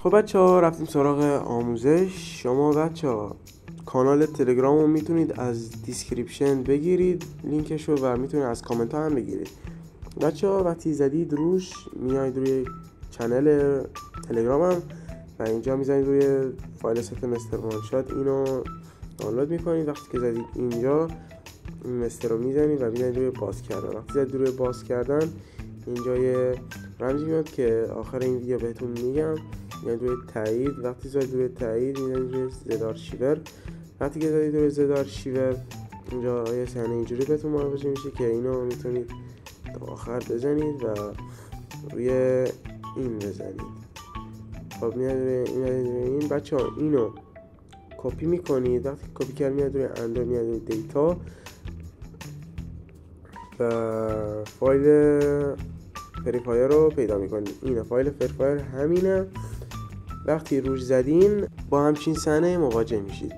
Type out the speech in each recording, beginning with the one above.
خب بچه ها رفتیم سراغ آموزش. شما بچه ها کانال تلگرام رو میتونید از دیسکریپشن بگیرید لینکشو و میتونید از کامنت ها هم بگیرید. بچه ها وقتی زدید روش میاید روی چنل تلگرامم و اینجا میزنید روی فایل ست مستر وانشات، اینو دانلود میکنید. وقتی که زدید اینجا این مستر رو میزنید و میزنید روی باز کردن. وقتی زدید روی باز کردن اینجا یه رمزی میاد که آخر این ویدیو بهتون میگم، میاد روی تایید. وقتی زدید روی تایید میزنید روی زد آرشیور. وقتی که زدید روی زد آرشیور اینجا یه صحنه اینجوری بهتون معرفی میشه که اینو میتونید تا آخر بزنید و روی این بزنید. خب میاد روی این بچه ها اینو کپی میکنید. وقتی کپی کرد میاد روی اندر، میاد روی دیتا و فایل فریفایر رو پیدا میکنید. اینه فایل فریفایر، همینه. وقتی روش زدین با همچین صحنه مواجه میشید.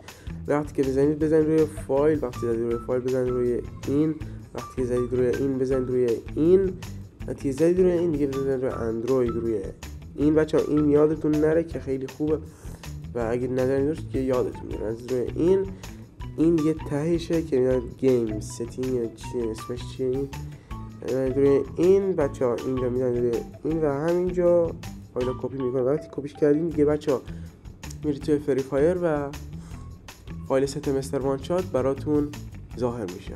وقتی که بزنید روی فایل، وقتی زدید روی فایل بزنید روی این، وقتی که زدید روی این بزنید روی این، وقتی که زدید روی این دیگه بزنید روی اندروید روی این. بچه‌ها این یادتون نره که خیلی خوبه و اگه نزنیدش که یادتون میره. از روی این دیگه تهشه که میاد گیم ستینگ یا چی اسمش چیه، این روی این بچه‌ها اینجا میاد روی این و همینجا فایل رو کپی میکنه. وقتی کپیش کردین دیگه بچه‌ها میرید توی فریفایر و فایل ست مستر وانشات براتون ظاهر میشه.